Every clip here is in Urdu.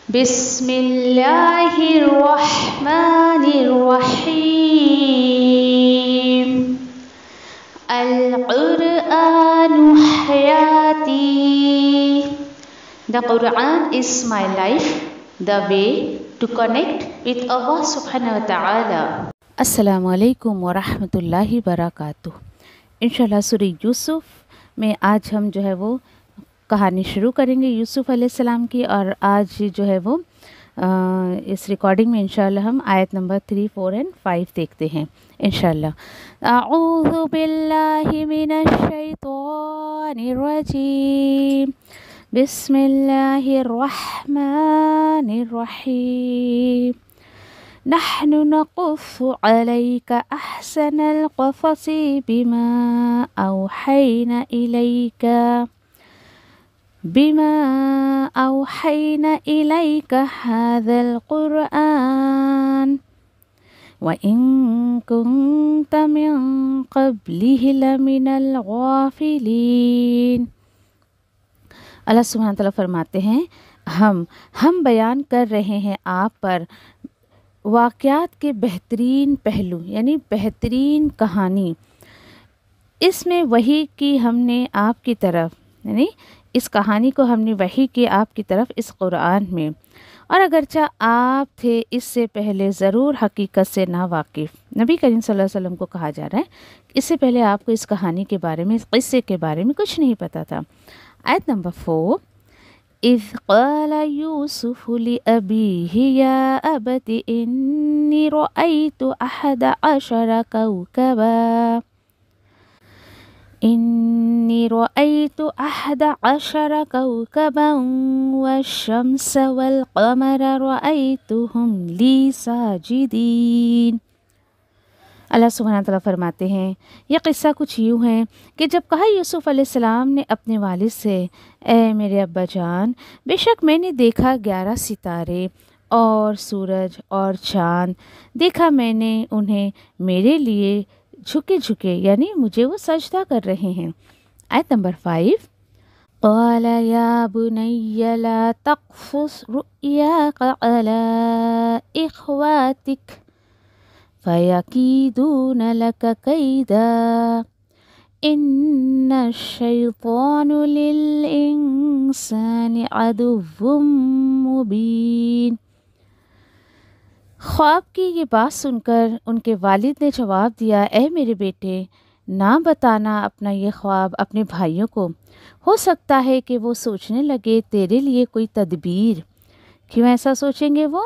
بسم اللہ الرحمن الرحیم القرآن حیاتی. The Quran is my life, the way to connect with Allah subhanahu wa ta'ala. السلام علیکم ورحمۃ اللہ وبرکاتہ. انشاءاللہ سورہ یوسف میں آج ہم جو ہے وہ کہانی شروع کریں گے یوسف علیہ السلام کی، اور آج جو ہے وہ اس ریکارڈنگ میں انشاءاللہ ہم آیت نمبر 3، 4 اور 5 دیکھتے ہیں انشاءاللہ. اعوذ باللہ من الشیطان الرجیم، بسم اللہ الرحمن الرحیم. نحن نقص عليك أحسن القصص بما أوحينا إليك هذا القرآن وإن كنت من قبله لمن الغافلين. اللہ سبحانہ وتعالیٰ فرماتے ہیں ہم بیان کر رہے ہیں آپ پر واقعات کے بہترین پہلو، یعنی بہترین کہانی. اس میں وحی کی ہم نے آپ کی طرف، یعنی اس کہانی کو ہم نے وحی کی آپ کی طرف اس قرآن میں، اور اگرچہ آپ تھے اس سے پہلے ضرور حقیقت سے نا واقف. نبی کریم صلی اللہ علیہ وسلم کو کہا جا رہا ہے اس سے پہلے آپ کو اس کہانی کے بارے میں، اس قصے کے بارے میں کچھ نہیں پتہ تھا. آیت نمبر 4، اذ قال یوسف لأبیہ یا ابت انی رأیت 11 کوکبا والشمس والقمر رأیتهم لی ساجدین. اللہ سبحانہ تعالیٰ فرماتے ہیں یہ قصہ کچھ یوں ہے کہ جب کہا یوسف علیہ السلام نے اپنے والد سے، اے میرے ابا جان، بے شک میں نے دیکھا 11 ستارے اور سورج اور چاند، دیکھا میں نے انہیں میرے لیے جھکے جھکے، یعنی مجھے وہ سجدہ کر رہے ہیں. آیت نمبر 5، قال یا بنی لا تقصص رؤیاک علی اخواتک فَيَكِيدُونَ لَكَ كَيْدًا إِنَّ الشَّيْطَانَ لِلْإِنسَانِ عَدُوٌّ مُبِينٌ. خواب کی یہ بات سن کر ان کے والد نے جواب دیا، اے میرے بیٹے، نہ بتانا اپنا یہ خواب اپنے بھائیوں کو، ہو سکتا ہے کہ وہ سوچنے لگے تیرے لیے کوئی تدبیر. کیوں ایسا سوچیں گے وہ؟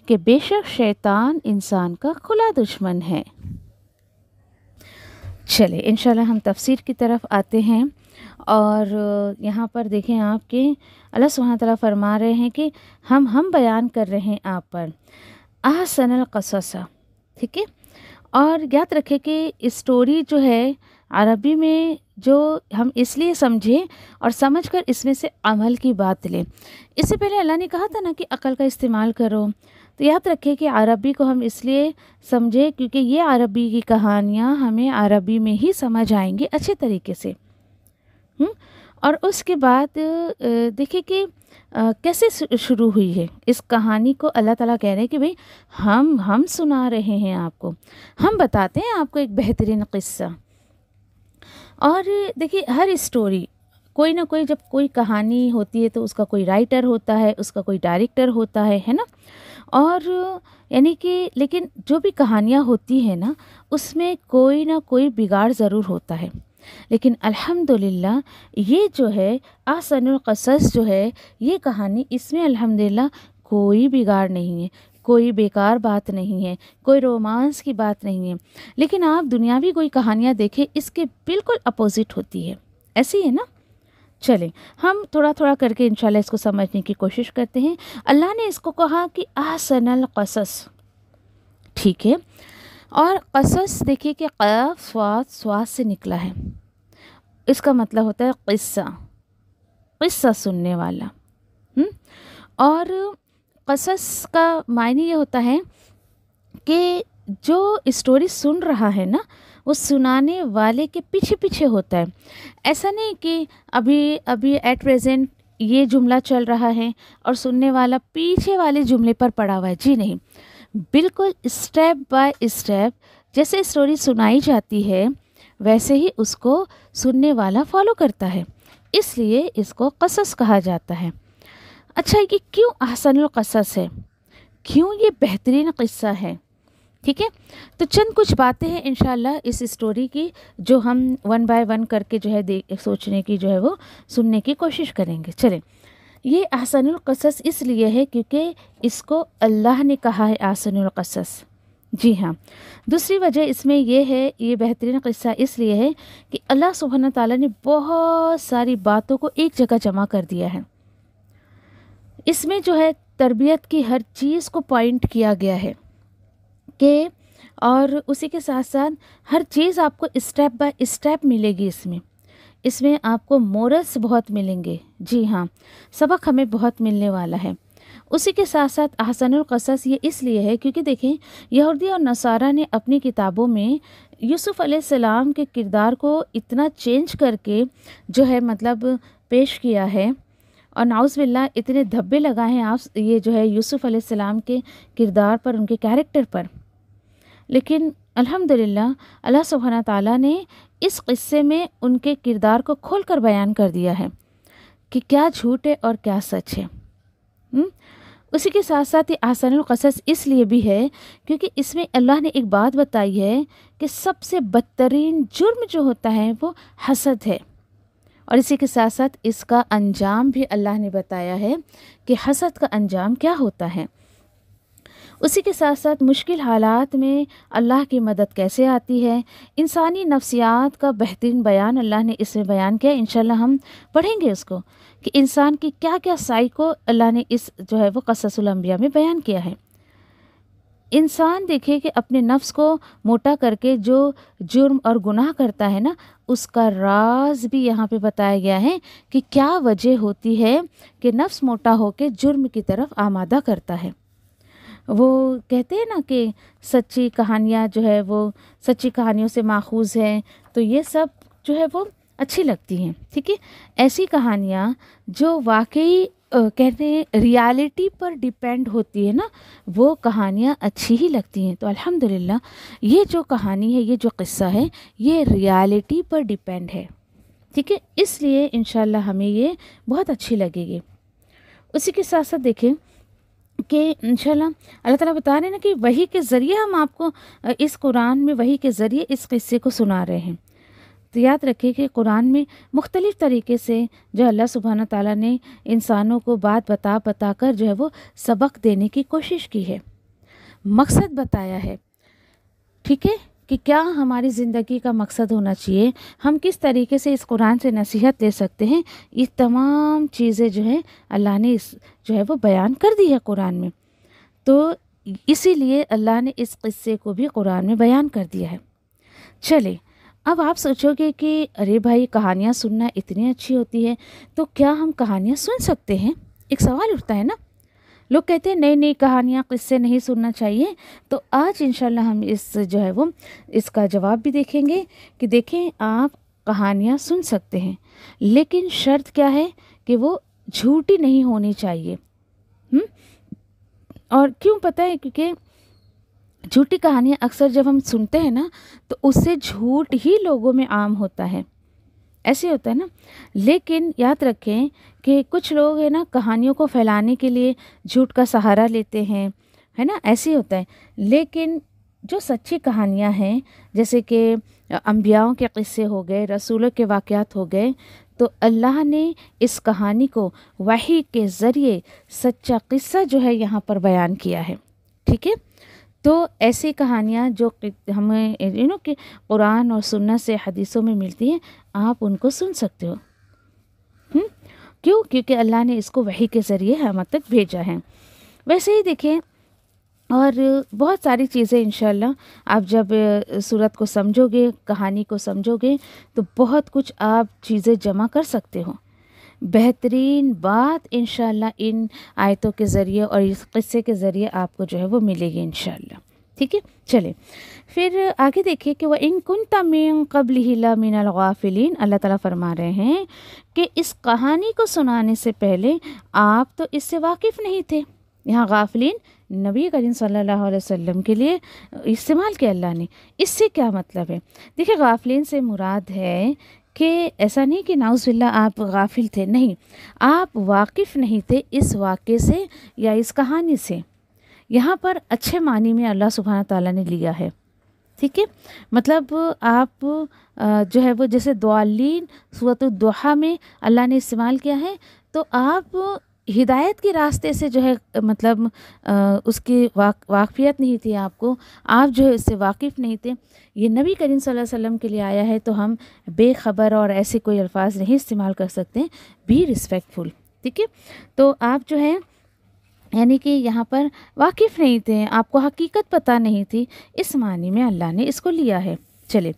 کہ بے شک شیطان انسان کا کھلا دشمن ہے. چلے انشاءاللہ ہم تفسیر کی طرف آتے ہیں، اور یہاں پر دیکھیں آپ کہ اللہ سبحانہ تعالیٰ فرما رہے ہیں کہ ہم بیان کر رہے ہیں آپ پر احسن القصص. ٹھیک ہے، اور یاد رکھیں کہ اسٹوری جو ہے عربی میں جو ہم اس لیے سمجھیں اور سمجھ کر اس میں سے عمل کی بات لیں. اس سے پہلے اللہ نے کہا تھا نا کہ عقل کا استعمال کرو، تو یاد رکھیں کہ عربی کو ہم اس لیے سمجھیں کیونکہ یہ عربی کی کہانیاں ہمیں عربی میں ہی سمجھ آئیں گی اچھے طریقے سے. اور اس کے بعد دیکھیں کہ کیسے شروع ہوئی ہے اس کہانی کو. اللہ تعالیٰ کہہ رہے ہیں کہ بھئی ہم سنا رہے ہیں آپ کو، ہم بتاتے ہیں آپ کو ایک بہترین قصہ. اور دیکھیے ہر اسٹوری، کوئی نہ کوئی، جب کوئی کہانی ہوتی ہے تو اس کا کوئی رائٹر ہوتا ہے، اس کا کوئی ڈائریکٹر ہوتا ہے نا. اور یعنی کہ لیکن جو بھی کہانیاں ہوتی ہیں نا اس میں کوئی نہ کوئی بگاڑ ضرور ہوتا ہے. لیکن الحمدللہ یہ جو ہے احسن القصص جو ہے یہ کہانی، اس میں الحمدللہ کوئی بگاڑ نہیں ہے، کوئی بیکار بات نہیں ہے، کوئی رومانس کی بات نہیں ہے. لیکن آپ دنیاوی کوئی کہانیاں دیکھیں اس کے بالکل اپوزٹ ہوتی ہے. ایسی ہے نا. چلیں ہم تھوڑا تھوڑا کر کے انشاءاللہ اس کو سمجھنے کی کوشش کرتے ہیں. اللہ نے اس کو کہا کہ احسن القصص، ٹھیک ہے، اور قصص دیکھیے کہ قاف صاد سے نکلا ہے. اس کا مطلب ہوتا ہے قصہ سننے والا. اور قصص کا معنی یہ ہوتا ہے کہ جو اسٹوری سن رہا ہے نا وہ سنانے والے کے پیچھے پیچھے ہوتا ہے. ایسا نہیں کہ ابھی ایٹ پریزنٹ یہ جملہ چل رہا ہے اور سننے والا پیچھے والے جملے پر پڑا ہوا ہے، جی نہیں، بالکل اسٹیپ بائی اسٹیپ جیسے اسٹوری سنائی جاتی ہے ویسے ہی اس کو سننے والا فالو کرتا ہے، اس لیے اس کو قصص کہا جاتا ہے۔ اچھا، یہ کیوں احسن القصص ہے، کیوں یہ بہترین قصہ ہے؟ ٹھیک ہے، تو چند کچھ باتیں ہیں انشاءاللہ اس اسٹوری کی جو ہم ون بائی ون کر کے جو ہے سوچنے کی جو ہے وہ سننے کی کوشش کریں گے۔ چلیں، یہ احسن القصص اس لیے ہے کیونکہ اس کو اللہ نے کہا ہے احسن القصص، جی ہاں۔ دوسری وجہ اس میں یہ ہے، یہ بہترین قصہ اس لیے ہے کہ اللہ سبحانہ تعالیٰ نے بہت ساری باتوں کو ایک جگہ جمع کر دیا ہے۔ اس میں جو ہے تربیت کی ہر چیز کو پوائنٹ کیا گیا ہے کہ، اور اسی کے ساتھ ساتھ ہر چیز آپ کو اسٹیپ بائی اسٹیپ ملے گی۔ اس میں آپ کو مورلس بہت ملیں گے، جی ہاں، سبق ہمیں بہت ملنے والا ہے۔ اسی کے ساتھ ساتھ احسن القصص یہ اس لیے ہے کیونکہ دیکھیں یہودی اور نصارہ نے اپنی کتابوں میں یوسف علیہ السلام کے کردار کو اتنا چینج کر کے جو ہے مطلب پیش کیا ہے، اور نعوذ باللہ اتنے دھبے لگائے ہیں آپ یہ جو ہے یوسف علیہ السلام کے کردار پر، ان کے کیریکٹر پر، لیکن الحمدللہ اللہ سبحانہ تعالیٰ نے اس قصے میں ان کے کردار کو کھول کر بیان کر دیا ہے کہ کیا جھوٹ ہے اور کیا سچ ہے۔ اسی کے ساتھ ساتھ یہ احسن القصص اس لیے بھی ہے کیونکہ اس میں اللہ نے ایک بات بتائی ہے کہ سب سے بدترین جرم جو ہوتا ہے وہ حسد ہے، اور اسی کے ساتھ ساتھ اس کا انجام بھی اللہ نے بتایا ہے کہ حسد کا انجام کیا ہوتا ہے۔ اسی کے ساتھ ساتھ مشکل حالات میں اللہ کی مدد کیسے آتی ہے، انسانی نفسیات کا بہترین بیان اللہ نے اس میں بیان کیا۔ انشاءاللہ ہم پڑھیں گے اس کو کہ انسان کی کیا کیا سائیکو اللہ نے اس جو ہے وہ قصص الانبیاء میں بیان کیا ہے۔ انسان دیکھے کہ اپنے نفس کو موٹا کر کے جو جرم اور گناہ کرتا ہے نا، اس کا راز بھی یہاں پہ بتایا گیا ہے کہ کیا وجہ ہوتی ہے کہ نفس موٹا ہو کے جرم کی طرف آمادہ کرتا ہے۔ وہ کہتے ہیں نا کہ سچی کہانیاں جو ہے وہ سچی کہانیوں سے ماخوذ ہیں، تو یہ سب جو ہے وہ اچھی لگتی ہیں، ٹھیک ہے۔ ایسی کہانیاں جو واقعی کہتے ہیں ریالٹی پر ڈیپینڈ ہوتی ہے نا، وہ کہانیاں اچھی ہی لگتی ہیں۔ تو الحمدللہ یہ جو کہانی ہے، یہ جو قصہ ہے، یہ ریالٹی پر ڈیپینڈ ہے، ٹھیک ہے، اس لیے انشاءاللہ ہمیں یہ بہت اچھی لگے گی۔ اسی کے ساتھ ساتھ دیکھیں کہ انشاءاللہ اللہ تعالیٰ بتا رہے ہیں نا کہ وحی کے ذریعے ہم آپ کو اس قرآن میں وحی کے ذریعے اس قصے کو سنا رہے ہیں۔ تو یاد رکھیں کہ قرآن میں مختلف طریقے سے جو اللہ سبحانہ تعالیٰ نے انسانوں کو بات بتا کر جو ہے وہ سبق دینے کی کوشش کی ہے، مقصد بتایا ہے، ٹھیک ہے، کہ کیا ہماری زندگی کا مقصد ہونا چاہیے، ہم کس طریقے سے اس قرآن سے نصیحت دے سکتے ہیں، یہ تمام چیزیں جو ہیں اللہ نے جو ہے وہ بیان کر دی ہے قرآن میں۔ تو اسی لیے اللہ نے اس قصے کو بھی قرآن میں بیان کر دیا ہے۔ چلے، اب آپ سوچو گے کہ ارے بھائی کہانیاں سننا اتنی اچھی ہوتی ہے، تو کیا ہم کہانیاں سن سکتے ہیں؟ ایک سوال اٹھتا ہے نا، لوگ کہتے ہیں نئی کہانیاں قصے نہیں سننا چاہیے۔ تو آج انشاءاللہ ہم جو ہے وہ اس کا جواب بھی دیکھیں گے کہ دیکھیں آپ کہانیاں سن سکتے ہیں، لیکن شرط کیا ہے کہ وہ جھوٹی نہیں ہونی چاہیے۔ اور کیوں پتہ ہے؟ کیونکہ جھوٹی کہانیاں اکثر جب ہم سنتے ہیں نا تو اس سے جھوٹ ہی لوگوں میں عام ہوتا ہے، ایسے ہوتا ہے نا۔ لیکن یاد رکھیں کہ کچھ لوگ ہیں نا کہانیوں کو پھیلانے کے لیے جھوٹ کا سہارا لیتے ہیں، ہے نا، ایسے ہوتا ہے۔ لیکن جو سچی کہانیاں ہیں جیسے کہ انبیاؤں کے قصے ہو گئے، رسولوں کے واقعات ہو گئے، تو اللہ نے اس کہانی کو وحی کے ذریعے سچا قصہ جو ہے یہاں پر بیان کیا ہے، ٹھیک ہے۔ تو ایسی کہانیاں جو ہمیں کہ قرآن اور سنت سے حدیثوں میں ملتی ہیں، آپ ان کو سن سکتے ہو۔ کیوں؟ کیونکہ اللہ نے اس کو وحی کے ذریعے ہم تک بھیجا ہے۔ ویسے ہی دیکھیں اور بہت ساری چیزیں انشاءاللہ آپ جب سورت کو سمجھو گے، کہانی کو سمجھو گے، تو بہت کچھ آپ چیزیں جمع کر سکتے ہو۔ بہترین بات انشاءاللہ ان آیتوں کے ذریعے اور اس قصے کے ذریعے آپ کو جو ہے وہ ملے گی انشاءاللہ، ٹھیک ہے. چلے پھر آگے دیکھیے کہ وہ ان کنت من قبلہ لمن الغافلین. اللہ تعالیٰ فرما رہے ہیں کہ اس کہانی کو سنانے سے پہلے آپ تو اس سے واقف نہیں تھے. یہاں غافلین نبی کریم صلی اللہ علیہ وسلم کے لیے استعمال کیا اللہ نے. اس سے کیا مطلب ہے؟ دیکھیں غافلین سے مراد ہے کہ ایسا نہیں کہ نعوذ باللہ آپ غافل تھے، نہیں، آپ واقف نہیں تھے اس واقعے سے یا اس کہانی سے. یہاں پر اچھے معنی میں اللہ سبحانہ تعالیٰ نے لیا ہے. ٹھیک ہے، مطلب آپ جو ہے وہ جیسے دوالین سورۃ الضحیٰ میں اللہ نے استعمال کیا ہے، تو آپ ہدایت کے راستے سے جو ہے مطلب اس کی واقفیت نہیں تھی آپ کو، آپ جو ہے اس سے واقف نہیں تھے. یہ نبی کریم صلی اللہ علیہ وسلم کے لیے آیا ہے تو ہم بے خبر اور ایسے کوئی الفاظ نہیں استعمال کر سکتے. Be respectful. ٹھیک ہے، تو آپ جو ہے یعنی کہ یہاں پر واقف نہیں تھے، آپ کو حقیقت پتہ نہیں تھی، اس معنی میں اللہ نے اس کو لیا ہے. چلے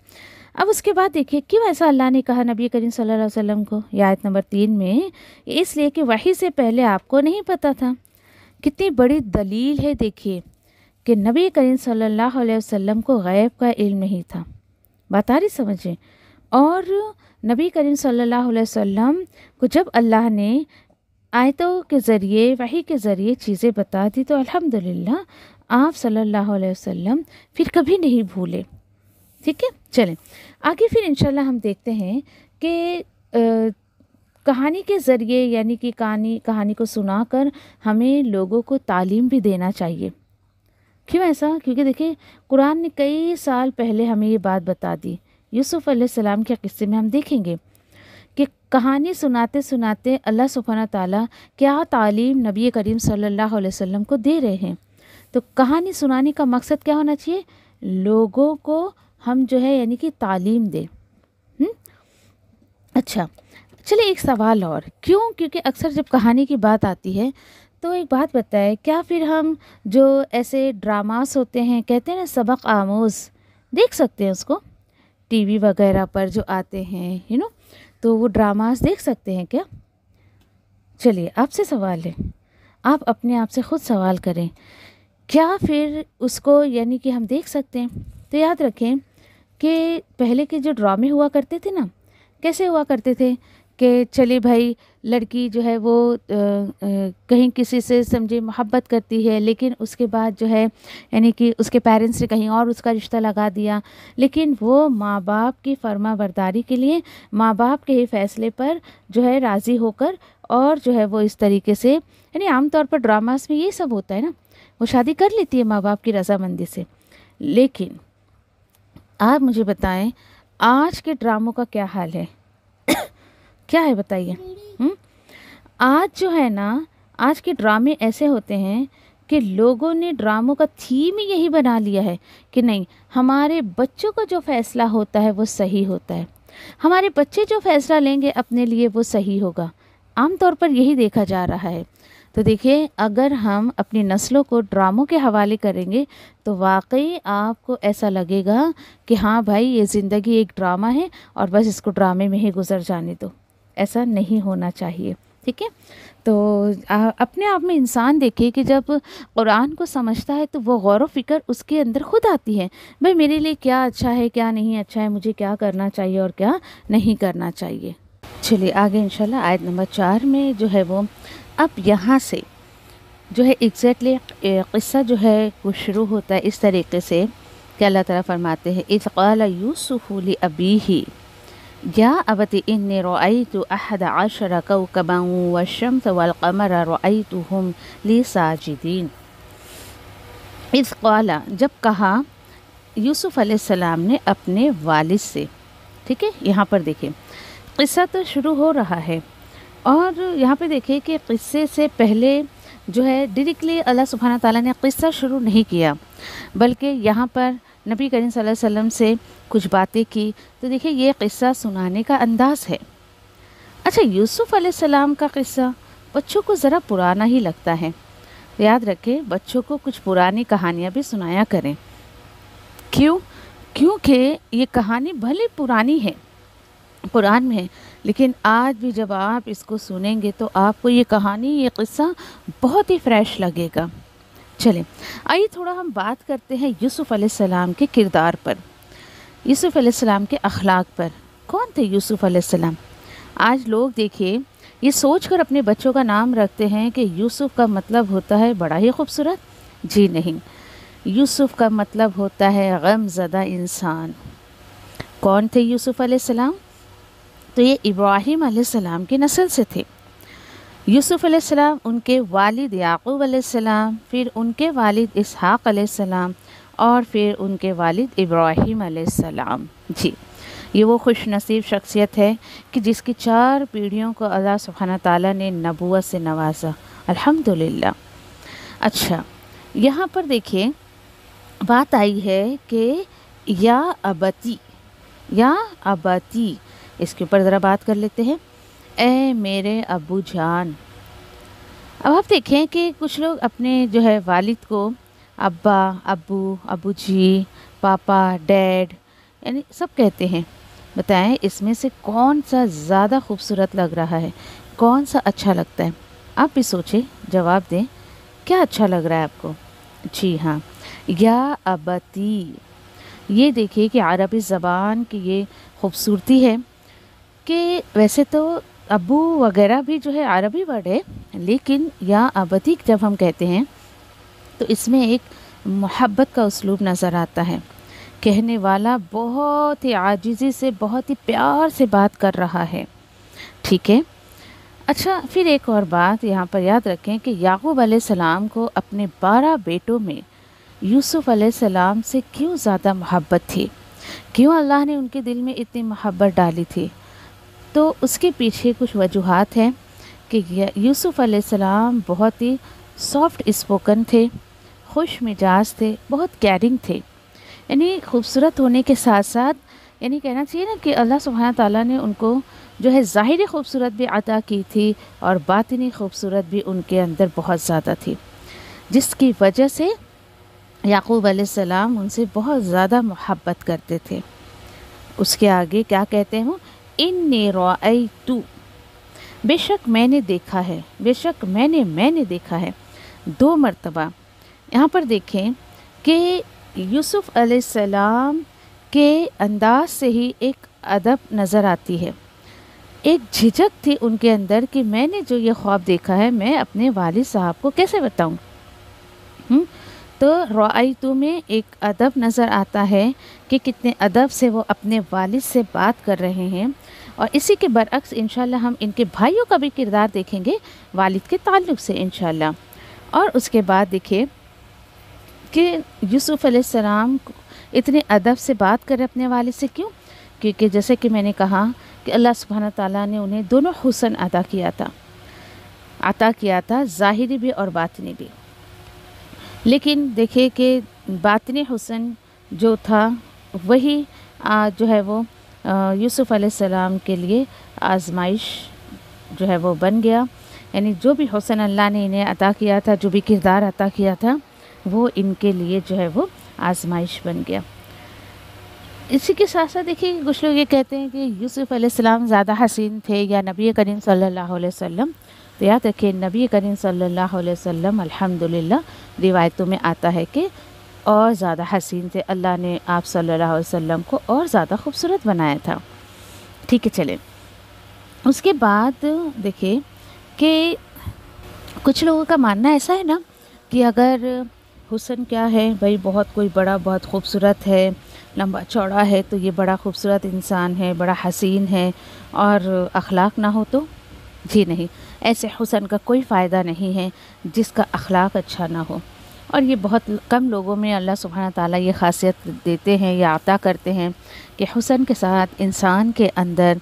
اب اس کے بعد دیکھیے کیوں ایسا اللہ نے کہا نبی کریم صلی اللہ علیہ وسلم کو. یہ آیت نمبر 3 میں اس لیے کہ وحی سے پہلے آپ کو نہیں پتہ تھا. کتنی بڑی دلیل ہے دیکھیے کہ نبی کریم صلی اللہ علیہ وسلم کو غیب کا علم نہیں تھا. بات آ رہی سمجھیں؟ اور نبی کریم صلی اللہ علیہ وسلم کو جب اللہ نے آیتوں کے ذریعے وحی کے ذریعے چیزیں بتا دی تو الحمدللہ آپ صلی اللہ علیہ وسلم پھر کبھی نہیں بھولے. ٹھیک ہے، چلیں آگے پھر انشاءاللہ ہم دیکھتے ہیں کہ کہانی کے ذریعے یعنی کہ کہانی کو سنا کر ہمیں لوگوں کو تعلیم بھی دینا چاہیے. کیوں ایسا؟ کیونکہ دیکھیں قرآن نے کئی سال پہلے ہمیں یہ بات بتا دی. یوسف علیہ السلام کے قصے میں ہم دیکھیں گے کہ کہانی سناتے سناتے اللہ سبحانہ تعالیٰ کیا تعلیم نبی کریم صلی اللہ علیہ وسلم کو دے رہے ہیں. تو کہانی سنانے کا مقصد کیا ہونا چاہیے؟ لوگوں کو ہم جو ہے یعنی کہ تعلیم دیں. اچھا چلے ایک سوال اور. کیوں؟ کیونکہ اکثر جب کہانی کی بات آتی ہے تو ایک بات بتائے، کیا پھر ہم جو ایسے ڈراماس ہوتے ہیں کہتے ہیں نا سبق آموز، دیکھ سکتے ہیں اس کو ٹی وی وغیرہ پر جو آتے ہیں تو وہ ڈراماز دیکھ سکتے ہیں کیا؟ چلیے آپ سے سوال ہے، آپ اپنے آپ سے خود سوال کریں، کیا پھر اس کو یعنی کہ ہم دیکھ سکتے ہیں؟ تو یاد رکھیں کہ پہلے کے جو ڈرامے ہوا کرتے تھے نا، کیسے ہوا کرتے تھے کہ چلے بھائی لڑکی جو ہے وہ کہیں کسی سے سمجھے محبت کرتی ہے، لیکن اس کے بعد جو ہے یعنی کہ اس کے پیرنٹس نے کہیں اور اس کا رشتہ لگا دیا، لیکن وہ ماں باپ کی فرما برداری کے لیے ماں باپ کے ہی فیصلے پر جو ہے راضی ہو کر اور جو ہے وہ اس طریقے سے یعنی عام طور پر ڈراماز میں یہ سب ہوتا ہے نا، وہ شادی کر لیتی ہے ماں باپ کی رضامندی سے. لیکن آپ مجھے بتائیں آج کے ڈراموں کا کیا حال ہے؟ کیا ہے بتائیے؟ آج جو ہے نا آج کے ڈرامے ایسے ہوتے ہیں کہ لوگوں نے ڈراموں کا تھیم ہی یہی بنا لیا ہے کہ نہیں ہمارے بچوں کا جو فیصلہ ہوتا ہے وہ صحیح ہوتا ہے، ہمارے بچے جو فیصلہ لیں گے اپنے لیے وہ صحیح ہوگا. عام طور پر یہی دیکھا جا رہا ہے. تو دیکھیے اگر ہم اپنی نسلوں کو ڈراموں کے حوالے کریں گے تو واقعی آپ کو ایسا لگے گا کہ ہاں بھائی یہ زندگی ایک ڈرامہ ہے اور بس اس کو ڈرامے میں ہی گزر جانے دو. ایسا نہیں ہونا چاہیے. ٹھیک ہے، تو اپنے آپ میں انسان دیکھے کہ جب قرآن کو سمجھتا ہے تو وہ غور و فکر اس کے اندر خود آتی ہے، بھائی میرے لیے کیا اچھا ہے کیا نہیں اچھا ہے، مجھے کیا کرنا چاہیے اور کیا نہیں کرنا چاہیے. چلیے آگے انشاءاللہ آیت نمبر 4 میں جو ہے وہ اب یہاں سے جو ہے ایگزیکٹلی قصہ جو ہے وہ شروع ہوتا ہے اس طریقے سے کہ اللہ تعالیٰ فرماتے ہیں اذ قال یوسف لأبیہ یا ابت انی رأیت 11 کوکبا والشمس والقمر رأیتهم لی ساجدین. اذ قال جب کہا یوسف علیہ السلام نے اپنے والد سے. ٹھیک ہے، یہاں پر دیکھیں قصہ تو شروع ہو رہا ہے اور یہاں پہ دیکھیں کہ قصے سے پہلے جو ہے ڈائریکٹلی اللہ سبحانہ تعالیٰ نے قصہ شروع نہیں کیا، بلکہ یہاں پر نبی کریم صلی اللہ علیہ وسلم سے کچھ باتیں کی. تو دیکھیں یہ قصہ سنانے کا انداز ہے. اچھا یوسف علیہ السلام کا قصہ بچوں کو ذرا پرانا ہی لگتا ہے. یاد رکھیں بچوں کو کچھ پرانی کہانیاں بھی سنایا کریں. کیوں؟ کیونکہ یہ کہانی بھلے پرانی ہے قرآن میں ہے، لیکن آج بھی جب آپ اس کو سنیں گے تو آپ کو یہ کہانی یہ قصہ بہت ہی فریش لگے گا. چلیں آئیے تھوڑا ہم بات کرتے ہیں یوسف علیہ السلام کے کردار پر، یوسف علیہ السلام کے اخلاق پر۔ کون تھے یوسف علیہ السلام؟ آج لوگ دیکھیے یہ سوچ کر اپنے بچوں کا نام رکھتے ہیں کہ یوسف کا مطلب ہوتا ہے بڑا ہی خوبصورت۔ جی نہیں، یوسف کا مطلب ہوتا ہے غم زدہ انسان۔ کون تھے یوسف علیہ السلام؟ تو یہ ابراہیم علیہ السلام کی نسل سے تھے۔ یوسف علیہ السلام، ان کے والد یعقوب علیہ السلام، پھر ان کے والد اسحاق علیہ السلام، اور پھر ان کے والد ابراہیم علیہ السلام۔ جی، یہ وہ خوش نصیب شخصیت ہے کہ جس کی 4 پیڑھیوں کو اللہ سبحانہ تعالیٰ نے نبوت سے نوازا، الحمدللہ۔ اچھا، یہاں پر دیکھیں بات آئی ہے کہ یا ابتی، یا ابتی، اس کے اوپر ذرا بات کر لیتے ہیں۔ اے میرے ابو جان۔ اب آپ دیکھیں کہ کچھ لوگ اپنے جو ہے والد کو ابا، ابو، ابو جی، پاپا، ڈیڈ یعنی سب کہتے ہیں۔ بتائیں اس میں سے کون سا زیادہ خوبصورت لگ رہا ہے، کون سا اچھا لگتا ہے؟ آپ بھی سوچیں، جواب دیں، کیا اچھا لگ رہا ہے آپ کو؟ جی ہاں، یا ابتی۔ یہ دیکھیے کہ عربی زبان کی یہ خوبصورتی ہے کہ ویسے تو ابو وغیرہ بھی جو ہے عربی ورڈ ہے، لیکن یا ابتی جب ہم کہتے ہیں تو اس میں ایک محبت کا اسلوب نظر آتا ہے۔ کہنے والا بہت ہی عاجزی سے، بہت ہی پیار سے بات کر رہا ہے، ٹھیک ہے۔ اچھا، پھر ایک اور بات یہاں پر یاد رکھیں کہ یعقوب علیہ السلام کو اپنے 12 بیٹوں میں یوسف علیہ السلام سے کیوں زیادہ محبت تھی، کیوں اللہ نے ان کے دل میں اتنی محبت ڈالی تھی؟ تو اس کے پیچھے کچھ وجوہات ہیں کہ یوسف علیہ السلام بہت ہی سافٹ اسپوکن تھے، خوش مزاج تھے، بہت کیئرنگ تھے۔ یعنی خوبصورت ہونے کے ساتھ ساتھ یعنی کہنا چاہیے نا کہ اللہ سبحانہ تعالیٰ نے ان کو جو ہے ظاہری خوبصورت بھی عطا کی تھی اور باطنی خوبصورت بھی ان کے اندر بہت زیادہ تھی، جس کی وجہ سے یعقوب علیہ السلام ان سے بہت زیادہ محبت کرتے تھے۔ اس کے آگے کیا کہتے ہیں؟ انی رأیت، بے شک میں نے دیکھا ہے، بے شک میں نے دیکھا ہے، 2 مرتبہ۔ یہاں پر دیکھیں کہ یوسف علیہ السلام کے انداز سے ہی ایک ادب نظر آتی ہے، ایک جھجک تھی ان کے اندر کہ میں نے جو یہ خواب دیکھا ہے میں اپنے والد صاحب کو کیسے بتاؤں۔ تو رأیتو میں ایک ادب نظر آتا ہے کہ کتنے ادب سے وہ اپنے والد سے بات کر رہے ہیں، اور اسی کے برعکس انشاءاللہ ہم ان کے بھائیوں کا بھی کردار دیکھیں گے والد کے تعلق سے انشاءاللہ۔ اور اس کے بعد دیکھیں کہ یوسف علیہ السلام اتنے ادب سے بات کر رہے اپنے والد سے، کیوں؟ کیونکہ جیسے کہ میں نے کہا کہ اللہ سبحانہ تعالیٰ نے انہیں دونوں حسن عطا کیا تھا، ظاہری بھی اور باطنی بھی۔ لیکن دیکھیں کہ باطنی حسن جو تھا وہی جو ہے وہ یوسف علیہ السلام کے لیے آزمائش جو ہے وہ بن گیا، یعنی جو بھی حسن اللہ نے انہیں عطا کیا تھا، جو بھی کردار عطا کیا تھا، وہ ان کے لیے جو ہے وہ آزمائش بن گیا۔ اسی کے ساتھ ساتھ دیکھیے کچھ لوگ یہ کہتے ہیں کہ یوسف علیہ السلام زیادہ حسین تھے یا نبی کریم صلی اللہ علیہ وسلم، تو یاد رکھیں نبی کریم صلی اللہ علیہ وسلم الحمدللہ روایتوں میں آتا ہے کہ اور زیادہ حسین تھے، اللہ نے آپ صلی اللہ علیہ وسلم کو اور زیادہ خوبصورت بنایا تھا، ٹھیک ہے۔ چلیں اس کے بعد دیکھیں کہ کچھ لوگوں کا ماننا ایسا ہے نا کہ اگر حسن کیا ہے بھائی، بہت کوئی بڑا بہت خوبصورت ہے، لمبا چوڑا ہے تو یہ بڑا خوبصورت انسان ہے، بڑا حسین ہے، اور اخلاق نہ ہو تو؟ جی نہیں، ایسے حسن کا کوئی فائدہ نہیں ہے جس کا اخلاق اچھا نہ ہو، اور یہ بہت کم لوگوں میں اللہ سبحانہ تعالیٰ یہ خاصیت دیتے ہیں یا عطا کرتے ہیں کہ حسن کے ساتھ انسان کے اندر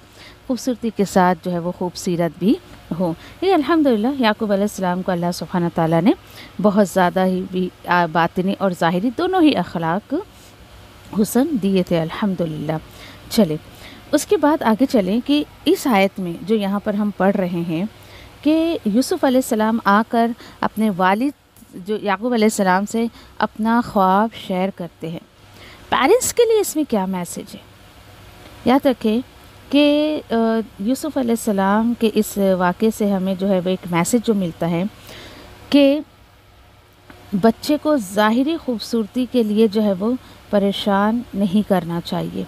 خوبصورتی کے ساتھ جو ہے وہ خوبصیرت بھی ہو۔ یہ الحمدللہ یعقوب علیہ السلام کو اللہ سبحانہ تعالیٰ نے بہت زیادہ ہی بھی باطنی اور ظاہری دونوں ہی اخلاق حسن دیے تھے الحمدللہ۔ چلیں اس کے بعد آگے چلیں کہ اس آیت میں جو یہاں پر ہم پڑھ رہے ہیں کہ یوسف علیہ السلام آ کر اپنے والد جو یعقوب علیہ السلام سے اپنا خواب شیئر کرتے ہیں، پیرنٹس کے لیے اس میں کیا میسیج ہے؟ یاد رکھیں کہ یوسف علیہ السلام کے اس واقعے سے ہمیں جو ہے وہ ایک میسیج جو ملتا ہے کہ بچے کو ظاہری خوبصورتی کے لیے جو ہے وہ پریشان نہیں کرنا چاہیے،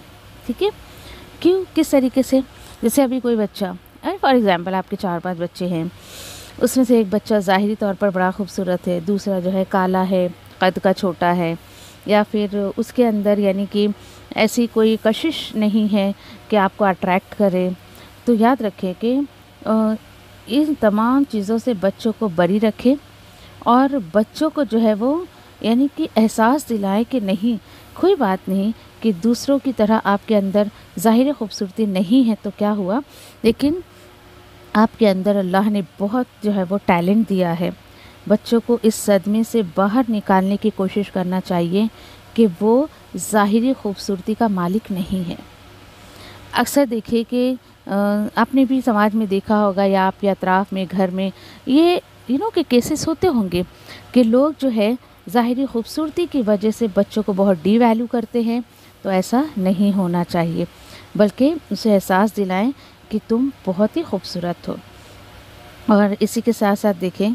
ٹھیک ہے؟ کیوں؟ کس طریقے سے؟ جیسے ابھی کوئی بچہ، فار ایگزامپل آپ کے 4-5 بچے ہیں، اس میں سے ایک بچہ ظاہری طور پر بڑا خوبصورت ہے، دوسرا جو ہے کالا ہے، قد کا چھوٹا ہے، یا پھر اس کے اندر یعنی کہ ایسی کوئی کشش نہیں ہے کہ آپ کو اٹریکٹ کرے، تو یاد رکھیں کہ ان تمام چیزوں سے بچوں کو بری رکھے، اور بچوں کو جو ہے وہ یعنی کہ احساس دلائے کہ نہیں، کوئی بات نہیں کہ دوسروں کی طرح آپ کے اندر ظاہری خوبصورتی نہیں ہے تو کیا ہوا، لیکن آپ کے اندر اللہ نے بہت جو ہے وہ ٹیلنٹ دیا ہے۔ بچوں کو اس صدمے سے باہر نکالنے کی کوشش کرنا چاہیے کہ وہ ظاہری خوبصورتی کا مالک نہیں ہے۔ اکثر دیکھیے کہ آپ نے بھی سماج میں دیکھا ہوگا یا آپ کے اطراف میں گھر میں یہ کے کیسز ہوتے ہوں گے کہ لوگ جو ہے ظاہری خوبصورتی کی وجہ سے بچوں کو بہت ڈی ویلیو کرتے ہیں، تو ایسا نہیں ہونا چاہیے، بلکہ اسے احساس دلائیں کہ تم بہت ہی خوبصورت ہو۔ اور اسی کے ساتھ ساتھ دیکھیں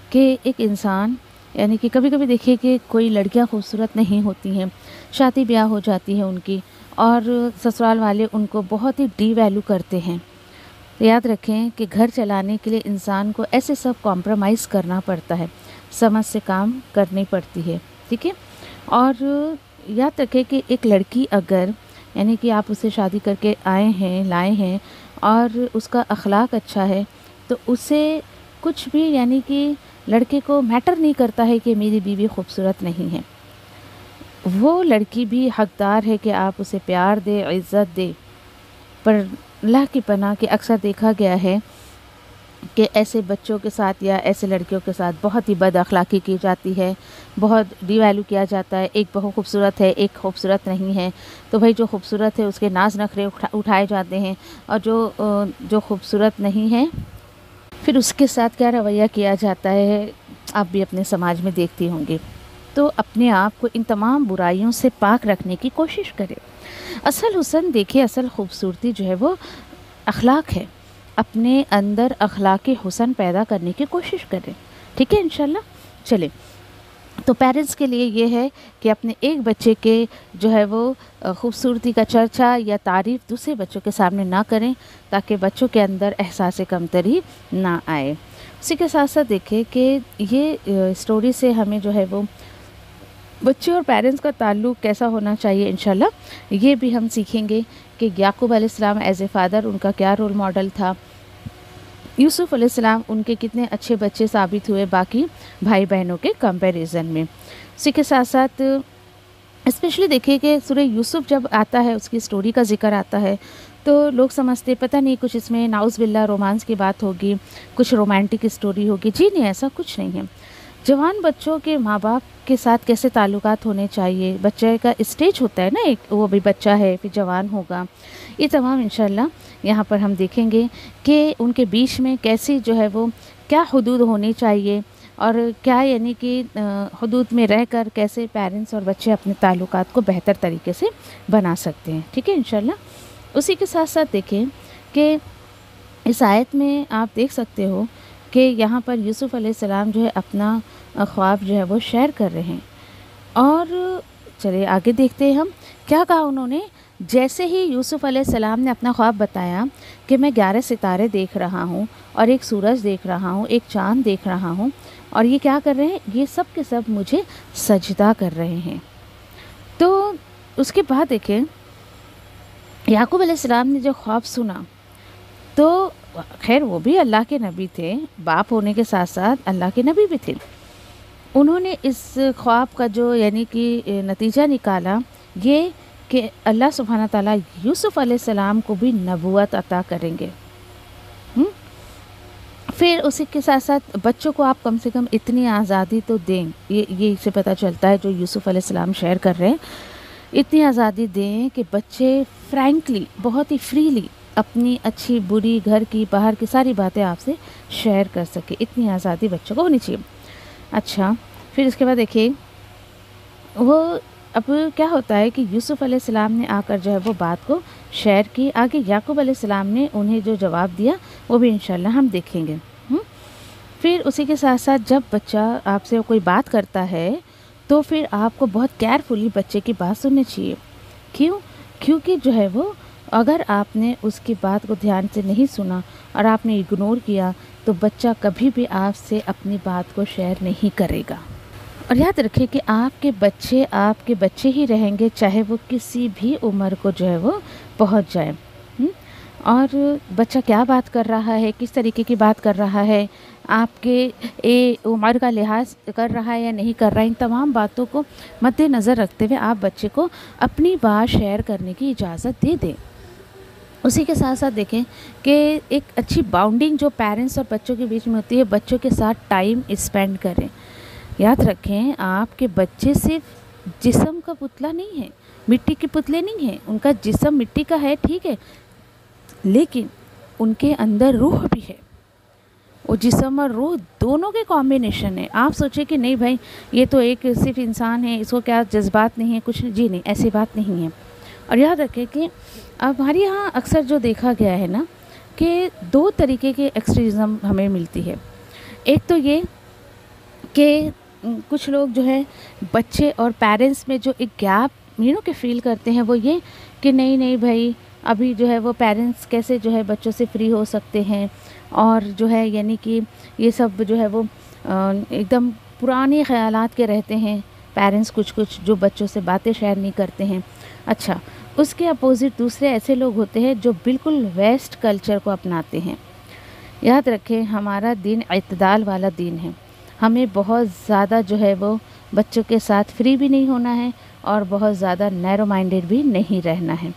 کہ ایک انسان یعنی کہ کبھی کبھی دیکھیے کہ کوئی لڑکیاں خوبصورت نہیں ہوتی ہیں، شادی بیاہ ہو جاتی ہے ان کی، اور سسرال والے ان کو بہت ہی ڈی ویلیو کرتے ہیں۔ یاد رکھیں کہ گھر چلانے کے لیے انسان کو ایسے سب کمپرومائز کرنا پڑتا ہے، سمجھ سے کام کرنی پڑتی ہے، ٹھیک ہے؟ اور یاد رکھیں کہ ایک لڑکی اگر یعنی کہ آپ اسے شادی کر کے لائے ہیں اور اس کا اخلاق اچھا ہے، تو اسے کچھ بھی یعنی کہ لڑکے کو میٹر نہیں کرتا ہے کہ میری بیوی خوبصورت نہیں ہے، وہ لڑکی بھی حقدار ہے کہ آپ اسے پیار دے، عزت دے۔ پر اللہ کی پناہ کہ اکثر دیکھا گیا ہے کہ ایسے بچوں کے ساتھ یا ایسے لڑکیوں کے ساتھ بہت ہی بد اخلاقی کی جاتی ہے، بہت ڈی ویلیو کیا جاتا ہے، ایک بہت خوبصورت ہے، ایک خوبصورت نہیں ہے، تو بھائی جو خوبصورت ہے اس کے ناز نخرے اٹھائے جاتے ہیں، اور جو خوبصورت نہیں ہے پھر اس کے ساتھ کیا رویہ کیا جاتا ہے، آپ بھی اپنے سماج میں دیکھتی ہوں گی۔ تو اپنے آپ کو ان تمام برائیوں سے پاک رکھنے کی کوشش کرے۔ اصل حسن دیکھیں، اصل خوبصورتی جو ہے وہ اخلاق ہے، اپنے اندر اخلاقی حسن پیدا کرنے کی کوشش کریں، ٹھیک ہے انشاءاللہ۔ چلیں، تو پیرنٹس کے لیے یہ ہے کہ اپنے ایک بچے کے جو ہے وہ خوبصورتی کا چرچا یا تعریف دوسرے بچوں کے سامنے نہ کریں، تاکہ بچوں کے اندر احساس کمتری نہ آئے۔ اسی کے ساتھ ساتھ دیکھیں کہ یہ اسٹوری سے ہمیں جو ہے وہ بچے اور پیرنٹس کا تعلق کیسا ہونا چاہیے، انشاءاللہ یہ بھی ہم سیکھیں گے کہ یعقوب علیہ السلام ایز اے فادر ان کا کیا رول ماڈل تھا، یوسف علیہ السلام ان کے کتنے اچھے بچے ثابت ہوئے باقی بھائی بہنوں کے کمپیریزن میں۔ اسی کے ساتھ ساتھ اسپیشلی دیکھیے کہ سورہ یوسف جب آتا ہے، اس کی سٹوری کا ذکر آتا ہے، تو لوگ سمجھتے پتہ نہیں کچھ اس میں نعوذ باللہ رومانس کی بات ہوگی، کچھ رومانٹک اسٹوری ہوگی۔ جی نہیں، ایسا کچھ نہیں ہے۔ جوان بچوں کے ماں باپ کے ساتھ کیسے تعلقات ہونے چاہیے، بچے کا اسٹیج ہوتا ہے نا، ایک وہ بھی بچہ ہے پھر جوان ہوگا، یہ تمام انشاءاللہ یہاں پر ہم دیکھیں گے کہ ان کے بیچ میں کیسی جو ہے وہ کیا حدود ہونی چاہیے، اور کیا یعنی کہ حدود میں رہ کر کیسے پیرنٹس اور بچے اپنے تعلقات کو بہتر طریقے سے بنا سکتے ہیں، ٹھیک ہے انشاءاللہ۔ اسی کے ساتھ ساتھ دیکھیں کہ اس آیت میں آپ دیکھ سکتے ہو کہ یہاں پر یوسف علیہ السلام جو ہے اپنا خواب جو ہے وہ شیئر کر رہے ہیں، اور چلے آگے دیکھتے ہیں ہم کیا کہا انہوں نے۔ جیسے ہی یوسف علیہ السلام نے اپنا خواب بتایا کہ میں 11 ستارے دیکھ رہا ہوں، اور ایک سورج دیکھ رہا ہوں، ایک چاند دیکھ رہا ہوں، اور یہ کیا کر رہے ہیں، یہ سب کے سب مجھے سجدہ کر رہے ہیں۔ تو اس کے بعد دیکھیں یعقوب علیہ السلام نے جو خواب سنا، تو خیر وہ بھی اللہ کے نبی تھے، باپ ہونے کے ساتھ ساتھ اللہ کے نبی بھی تھے۔ انہوں نے اس خواب کا جو یعنی کہ نتیجہ نکالا یہ کہ اللہ سبحانہ تعالیٰ یوسف علیہ السلام کو بھی نبوت عطا کریں گے۔ پھر اسی کے ساتھ ساتھ بچوں کو آپ کم سے کم اتنی آزادی تو دیں، یہ سے پتہ چلتا ہے جو یوسف علیہ السلام شیئر کر رہے ہیں، اتنی آزادی دیں کہ بچے فرینکلی بہت ہی فریلی اپنی اچھی بری گھر کی باہر کی ساری باتیں آپ سے شیئر کر سکے، اتنی آزادی بچوں کو ہونی چاہیے۔ اچھا، پھر اس کے بعد دیکھیے وہ اب کیا ہوتا ہے کہ یوسف علیہ السلام نے آ کر جو ہے وہ بات کو شیئر کی، آگے یعقوب علیہ السلام نے انہیں جو جواب دیا وہ بھی انشاءاللہ ہم دیکھیں گے۔ پھر پھر اسی کے ساتھ ساتھ جب بچہ آپ سے کوئی بات کرتا ہے تو پھر آپ کو بہت کیئرفلی بچے کی بات سننی چاہیے. کیونکہ جو ہے وہ اگر آپ نے اس کی بات کو دھیان سے نہیں سنا اور آپ نے اگنور کیا تو بچہ کبھی بھی آپ سے اپنی بات کو شیئر نہیں کرے گا. اور یاد رکھیں کہ آپ کے بچے ہی رہیں گے چاہے وہ کسی بھی عمر کو جو ہے وہ پہنچ جائے. اور بچہ کیا بات کر رہا ہے، کس طریقے کی بات کر رہا ہے، آپ کے عمر کا لحاظ کر رہا ہے یا نہیں کر رہا ہے، ان تمام باتوں کو مد نظر رکھتے ہوئے آپ بچے کو اپنی بات شیئر کرنے کی اجازت دے دیں. اسی کے ساتھ ساتھ دیکھیں کہ ایک اچھی باؤنڈنگ جو پیرنٹس اور بچوں کے بیچ میں ہوتی ہے، بچوں کے ساتھ ٹائم اسپینڈ کریں. یاد رکھیں آپ کے بچے صرف جسم کا پتلا نہیں ہے، مٹی کے پتلے نہیں ہیں. ان کا جسم مٹی کا ہے ٹھیک ہے، لیکن ان کے اندر روح بھی ہے. وہ جسم اور روح دونوں کے کمبینیشن ہے. آپ سوچیں کہ نہیں بھائی یہ تو ایک صرف انسان ہے، اس کو کیا جذبات نہیں ہیں کچھ، جی نہیں، ایسی بات نہیں ہے. اور یاد رکھیں کہ اب ہمارے یہاں اکثر جو دیکھا گیا ہے نا کہ 2 طریقے کے ایکسٹریزم ہمیں ملتی ہے. ایک تو یہ کہ کچھ لوگ جو ہے بچے اور پیرنٹس میں جو ایک گیپ کہ فیل کرتے ہیں، وہ یہ کہ نہیں بھائی ابھی جو ہے وہ پیرنٹس کیسے جو ہے بچوں سے فری ہو سکتے ہیں، اور جو ہے یعنی کہ یہ سب جو ہے وہ ایک دم پرانے خیالات کے رہتے ہیں پیرنٹس کچھ جو بچوں سے باتیں شیئر نہیں کرتے ہیں. اچھا، اس کے اپوزٹ دوسرے ایسے لوگ ہوتے ہیں جو بالکل ویسٹ کلچر کو اپناتے ہیں. یاد رکھیں ہمارا دین اعتدال والا دین ہے. ہمیں بہت زیادہ جو ہے وہ بچوں کے ساتھ فری بھی نہیں ہونا ہے اور بہت زیادہ نیرو مائنڈیڈ بھی نہیں رہنا ہے.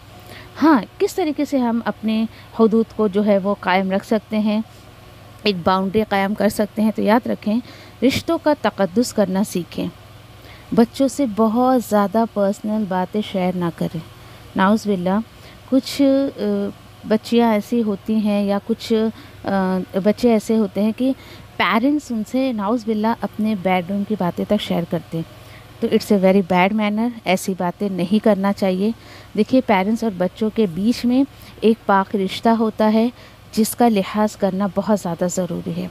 ہاں، کس طریقے سے ہم اپنے حدود کو جو ہے وہ قائم رکھ سکتے ہیں، ایک باؤنڈری قائم کر سکتے ہیں. تو یاد رکھیں رشتوں کا تقدس کرنا سیکھیں. بچوں سے بہت زیادہ پرسنل باتیں شیئر نہ کریں. نعوذ باللہ کچھ بچیاں ایسی ہوتی ہیں یا کچھ بچے ایسے ہوتے ہیں کہ پیرنٹس ان سے نعوذ باللہ اپنے بیڈ روم کی باتیں تک شیئر کرتے ہیں. تو it's a very bad manner. ایسی باتیں نہیں کرنا چاہیے. دیکھیے پیرنٹس اور بچوں کے بیچ میں ایک پاک رشتہ ہوتا ہے جس کا لحاظ کرنا بہت زیادہ ضروری ہے.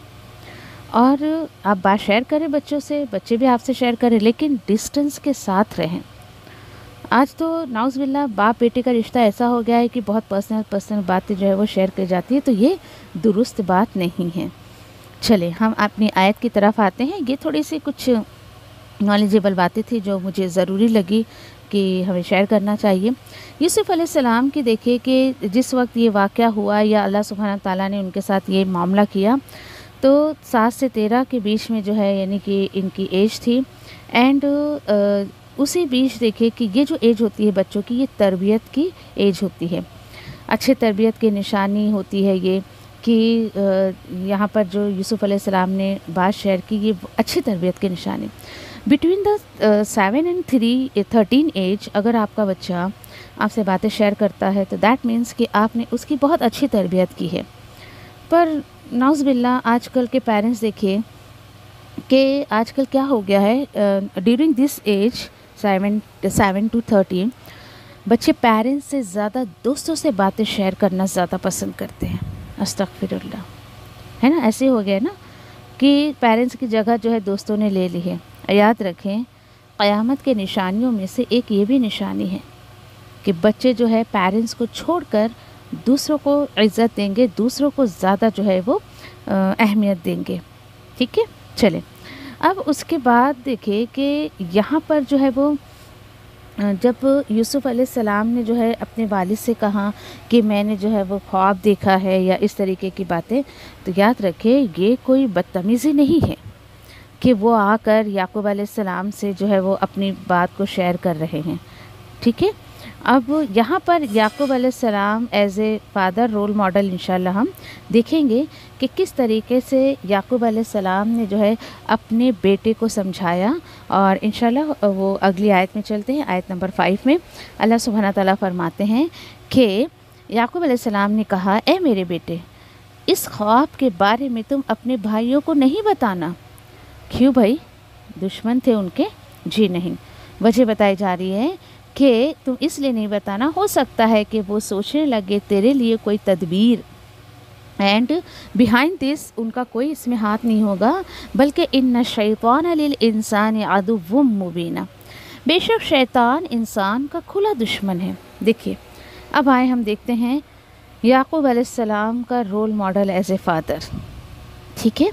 اور آپ بات شیئر کریں بچوں سے، بچے بھی آپ سے شیئر کریں، لیکن ڈسٹنس کے ساتھ رہیں. آج تو نعوذ باللہ باپ بیٹے کا رشتہ ایسا ہو گیا ہے کہ بہت پرسنل باتیں جو ہے وہ شیئر کی جاتی ہے. تو یہ درست بات نہیں ہے. چلے ہم اپنی آیت کی طرف آتے ہیں. یہ تھوڑی سی کچھ نالجیبل باتیں تھی جو مجھے ضروری لگی کہ ہمیں شیئر کرنا چاہیے. یوسف علیہ السلام کی دیکھیے کہ جس وقت یہ واقعہ ہوا یا اللہ سبحانہ تعالیٰ نے ان کے ساتھ یہ معاملہ کیا تو 7 سے 13 کے بیچ میں جو ہے یعنی کہ ان کی ایج تھی. اینڈ اسی بیچ دیکھیے کہ یہ جو ایج ہوتی ہے بچوں کی، یہ تربیت کی ایج ہوتی ہے. اچھے تربیت کی نشانی ہوتی ہے یہ کہ یہاں پر جو یوسف علیہ السلام نے بات شیئر کی، یہ اچھی تربیت کی نشانی. بٹوین دا 7 and 13 ایج اگر آپ کا بچہ آپ سے باتیں شیئر کرتا ہے تو دیٹ مینس کہ آپ نے اس کی بہت اچھی تربیت کی ہے. پر نعوذ باللہ آج کل کے پیرنٹس دیکھیے کہ آج کل کیا ہو گیا ہے، ڈیورنگ دس ایج 7 to 13 بچے پیرنٹس سے زیادہ دوستوں سے باتیں شیئر کرنا زیادہ پسند کرتے ہیں. استغفر اللہ، ہے نا، ایسے ہو گیا نا کہ پیرنٹس کی جگہ جو ہے دوستوں نے لے لی ہے. یاد رکھیں قیامت کے نشانیوں میں سے ایک یہ بھی نشانی ہے کہ بچے جو ہے پیرنٹس کو چھوڑ کر دوسروں کو عزت دیں گے، دوسروں کو زیادہ جو ہے وہ اہمیت دیں گے. ٹھیک ہے، چلیں اب اس کے بعد دیکھیں کہ یہاں پر جو ہے وہ جب یوسف علیہ السلام نے جو ہے اپنے والد سے کہا کہ میں نے جو ہے وہ خواب دیکھا ہے یا اس طریقے کی باتیں، تو یاد رکھیں یہ کوئی بدتمیزی نہیں ہے کہ وہ آ کر یعقوب علیہ السلام سے جو ہے وہ اپنی بات کو شیئر کر رہے ہیں. ٹھیک ہے، اب یہاں پر یعقوب علیہ السلام as a father role model انشاءاللہ ہم دیکھیں گے کہ کس طریقے سے یعقوب علیہ السلام نے جو ہے اپنے بیٹے کو سمجھایا. اور انشاءاللہ وہ اگلی آیت میں چلتے ہیں. آیت نمبر 5 میں اللہ سبحانہ تعالیٰ فرماتے ہیں کہ یعقوب علیہ السلام نے کہا، اے میرے بیٹے، اس خواب کے بارے میں تم اپنے بھائیوں کو نہیں بتانا. کیوں بھائی، دشمن تھے ان کے؟ جی نہیں. وجہ بتائی جا رہی ہے کہ تم اس لیے نہیں بتانا، ہو سکتا ہے کہ وہ سوچنے لگے تیرے لیے کوئی تدبیر اینڈ بیہائنڈ دس ان کا کوئی اس میں ہاتھ نہیں ہوگا، بلکہ ان الشیطان للانسان عدو مبین، بے شک شیطان انسان کا کھلا دشمن ہے۔ دیکھیے اب آئے ہم دیکھتے ہیں یعقوب علیہ السلام کا role model as a father, ٹھیک ہے۔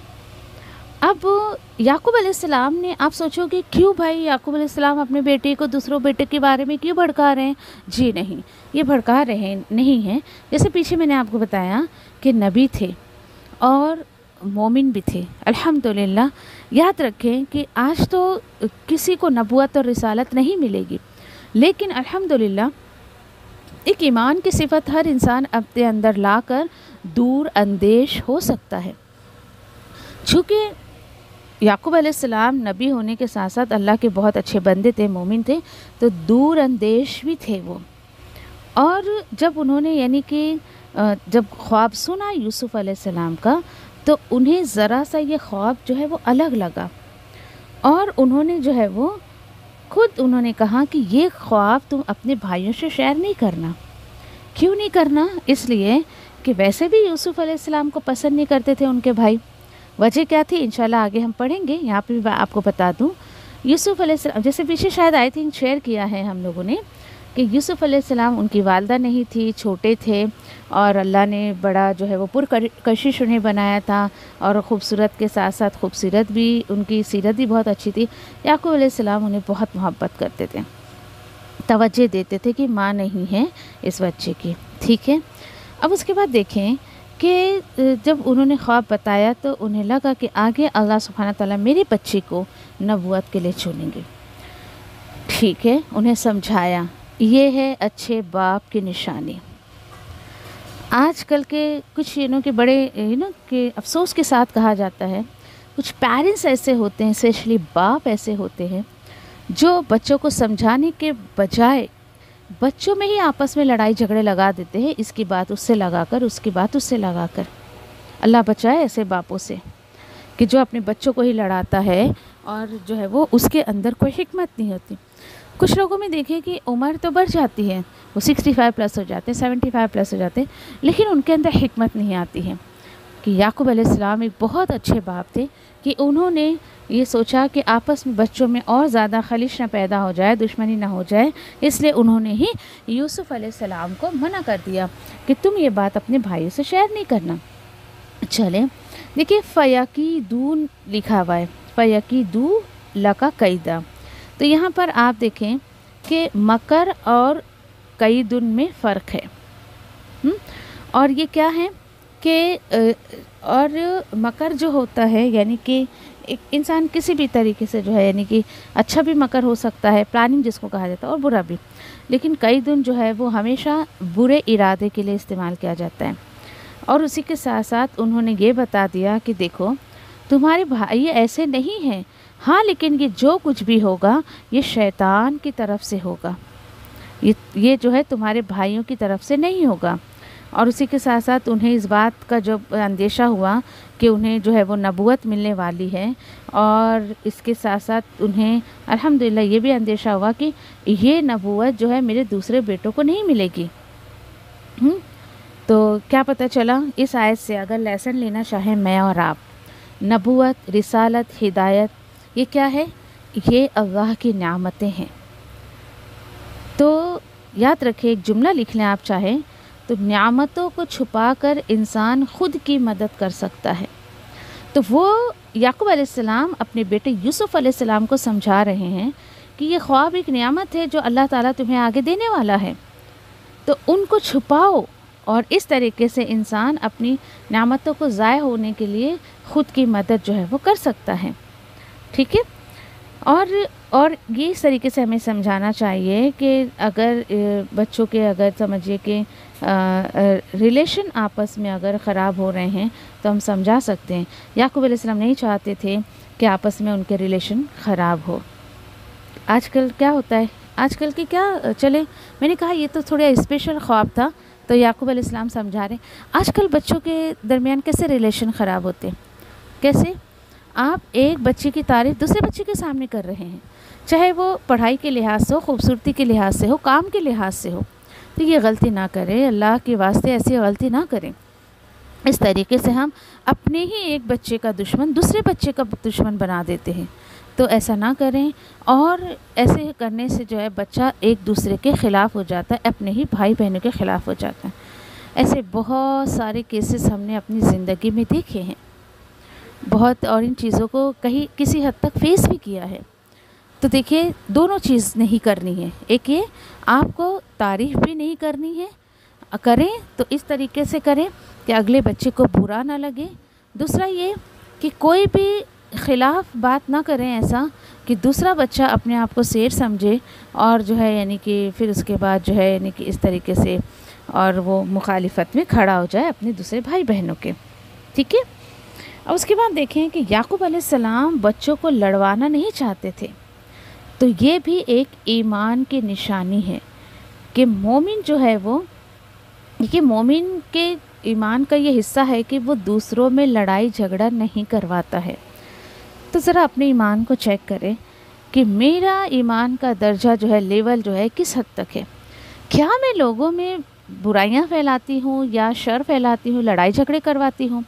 اب یعقوب علیہ السلام نے، آپ سوچو کہ کیوں بھائی یعقوب علیہ السلام اپنے بیٹے کو دوسروں بیٹے کے بارے میں کیوں بھڑکا رہے ہیں؟ جی نہیں، یہ بھڑکا رہے نہیں ہیں، جیسے پیچھے میں نے آپ کو بتایا کہ نبی تھے اور مومن بھی تھے، الحمدللہ۔ یاد رکھیں کہ آج تو کسی کو نبوت اور رسالت نہیں ملے گی، لیکن الحمدللہ ایک ایمان کی صفت ہر انسان اپنے اندر لا کر دور اندیش ہو سکتا ہے۔ چونکہ یعقوب علیہ السلام نبی ہونے کے ساتھ ساتھ اللہ کے بہت اچھے بندے تھے، مومن تھے، تو دور اندیش بھی تھے وہ۔ اور جب انہوں نے یعنی کہ جب خواب سنا یوسف علیہ السلام کا، تو انہیں ذرا سا یہ خواب جو ہے وہ الگ لگا، اور انہوں نے جو ہے وہ خود انہوں نے کہا کہ یہ خواب تم اپنے بھائیوں سے شیئر نہیں کرنا۔ کیوں نہیں کرنا؟ اس لیے کہ ویسے بھی یوسف علیہ السلام کو پسند نہیں کرتے تھے ان کے بھائی۔ وجہ کیا تھی انشاءاللہ آگے ہم پڑھیں گے، یہاں پہ بھی آپ کو بتا دوں۔ یوسف علیہ السلام جیسے پیچھے شاید آئی تھنک شیئر کیا ہے ہم لوگوں نے کہ یوسف علیہ السلام ان کی والدہ نہیں تھی، چھوٹے تھے، اور اللہ نے بڑا جو ہے وہ پرکشش انہیں بنایا تھا، اور خوبصورت کے ساتھ ساتھ خوبصورت بھی، ان کی سیرت بھی بہت اچھی تھی۔ یعقوب علیہ السلام انہیں بہت محبت کرتے تھے، توجہ دیتے تھے کہ ماں نہیں ہے اس بچے کی، ٹھیک ہے۔ اب اس کے بعد دیکھیں کہ جب انہوں نے خواب بتایا تو انہیں لگا کہ آگے اللہ سبحانہ تعالیٰ میرے بچے کو نبوت کے لیے چنیں گے، ٹھیک ہے۔ انہیں سمجھایا، یہ ہے اچھے باپ کی نشانی۔ آج کل کے کچھ کے بڑے کہ افسوس کے ساتھ کہا جاتا ہے، کچھ پیرنٹس ایسے ہوتے ہیں، اسپیشلی باپ ایسے ہوتے ہیں جو بچوں کو سمجھانے کے بجائے بچوں میں ہی آپس میں لڑائی جھگڑے لگا دیتے ہیں، اس کی بات اس سے لگا کر، اس کی بات اس سے لگا کر۔ اللہ بچائے ایسے باپوں سے کہ جو اپنے بچوں کو ہی لڑاتا ہے، اور جو ہے وہ اس کے اندر کوئی حکمت نہیں ہوتی۔ کچھ لوگوں میں دیکھیں کہ عمر تو بڑھ جاتی ہے، وہ 65 پلس ہو جاتے ہیں، 75 پلس ہو جاتے ہیں، لیکن ان کے اندر حکمت نہیں آتی ہے۔ کہ یعقوب علیہ السلام ایک بہت اچھے باپ تھے کہ انہوں نے یہ سوچا کہ آپس میں بچوں میں اور زیادہ خلیش نہ پیدا ہو جائے، دشمنی نہ ہو جائے، اس لیے انہوں نے ہی یوسف علیہ السلام کو منع کر دیا کہ تم یہ بات اپنے بھائیوں سے شیئر نہیں کرنا۔ چلیں دیکھیے فیقیدون لکھا ہوا ہے، فیقیدو لکا قیدا، تو یہاں پر آپ دیکھیں کہ مکر اور قیدن میں فرق ہے، اور یہ کیا ہے کہ اور مکر جو ہوتا ہے یعنی کہ ایک انسان کسی بھی طریقے سے جو ہے یعنی کہ اچھا بھی مکر ہو سکتا ہے، پلاننگ جس کو کہا جاتا ہے، اور برا بھی، لیکن قیدن جو ہے وہ ہمیشہ برے ارادے کے لیے استعمال کیا جاتا ہے۔ اور اسی کے ساتھ ساتھ انہوں نے یہ بتا دیا کہ دیکھو تمہارے بھائی ایسے نہیں ہیں، ہاں لیکن یہ جو کچھ بھی ہوگا یہ شیطان کی طرف سے ہوگا، یہ جو ہے تمہارے بھائیوں کی طرف سے نہیں ہوگا۔ اور اسی کے ساتھ ساتھ انہیں اس بات کا جب اندیشہ ہوا کہ انہیں جو ہے وہ نبوت ملنے والی ہے، اور اس کے ساتھ ساتھ انہیں الحمدللہ یہ بھی اندیشہ ہوا کہ یہ نبوت جو ہے میرے دوسرے بیٹوں کو نہیں ملے گی۔ تو کیا پتہ چلا اس آیت سے اگر لیسن لینا چاہیں میں اور آپ، نبوت، رسالت، ہدایت، یہ کیا ہے؟ یہ اللہ کی نعمتیں ہیں۔ تو یاد رکھیں، ایک جملہ لکھ لیں آپ چاہیں تو، نعمتوں کو چھپا کر انسان خود کی مدد کر سکتا ہے۔ تو وہ یعقوب علیہ السلام اپنے بیٹے یوسف علیہ السلام کو سمجھا رہے ہیں کہ یہ خواب ایک نعمت ہے جو اللہ تعالیٰ تمہیں آگے دینے والا ہے، تو ان کو چھپاؤ، اور اس طریقے سے انسان اپنی نعمتوں کو ضائع ہونے کے لیے خود کی مدد جو ہے وہ کر سکتا ہے، ٹھیک ہے۔ اور یہ اس طریقے سے ہمیں سمجھانا چاہیے کہ اگر بچوں کے اگر سمجھیے کہ ریلیشن آپس میں اگر خراب ہو رہے ہیں تو ہم سمجھا سکتے ہیں۔ یعقوب علیہ السلام نہیں چاہتے تھے کہ آپس میں ان کے ریلیشن خراب ہو۔ آج کل کیا ہوتا ہے، آج کل کی کیا، چلے میں نے کہا یہ تو تھوڑا اسپیشل خواب تھا تو یعقوب علیہ السلام سمجھا رہے ہیں، آج کل بچوں کے درمیان کیسے ریلیشن خراب ہوتے ہیں، کیسے آپ ایک بچے کی تعریف دوسرے بچے کے سامنے کر رہے ہیں، چاہے وہ پڑھائی کے لحاظ سے ہو، خوبصورتی کے لحاظ سے ہو، کام کے لحاظ سے ہو، تو یہ غلطی نہ کریں، اللہ کے واسطے ایسی غلطی نہ کریں۔ اس طریقے سے ہم اپنے ہی ایک بچے کا دشمن دوسرے بچے کا دشمن بنا دیتے ہیں. تو ایسا نہ کریں، اور ایسے کرنے سے جو ہے بچہ ایک دوسرے کے خلاف ہو جاتا ہے، اپنے ہی بھائی بہنوں کے خلاف ہو جاتا ہے. ایسے بہت سارے کیسز ہم نے اپنی زندگی میں دیکھے ہیں بہت، اور ان چیزوں کو کہیں کسی حد تک فیس بھی کیا ہے. تو دیکھیے دونوں چیز نہیں کرنی ہے. ایک یہ آپ کو تعریف بھی نہیں کرنی ہے، کریں تو اس طریقے سے کریں کہ اگلے بچے کو برا نہ لگے. دوسرا یہ کہ کوئی بھی خلاف بات نہ کریں ایسا کہ دوسرا بچہ اپنے آپ کو شیر سمجھے اور جو ہے یعنی کہ پھر اس کے بعد جو ہے یعنی کہ اس طریقے سے اور وہ مخالفت میں کھڑا ہو جائے اپنے دوسرے بھائی بہنوں کے. ٹھیک ہے. اور اس کے بعد دیکھیں کہ یعقوب علیہ السلام بچوں کو لڑوانا نہیں چاہتے تھے. تو یہ بھی ایک ایمان کی نشانی ہے کہ مومن جو ہے وہ، کہ مومن کے ایمان کا یہ حصہ ہے کہ وہ دوسروں میں لڑائی جھگڑا نہیں کرواتا ہے. تو ذرا اپنے ایمان کو چیک کریں کہ میرا ایمان کا درجہ جو ہے، لیول جو ہے کس حد تک ہے. کیا میں لوگوں میں برائیاں پھیلاتی ہوں یا شر پھیلاتی ہوں، لڑائی جھگڑے کرواتی ہوں،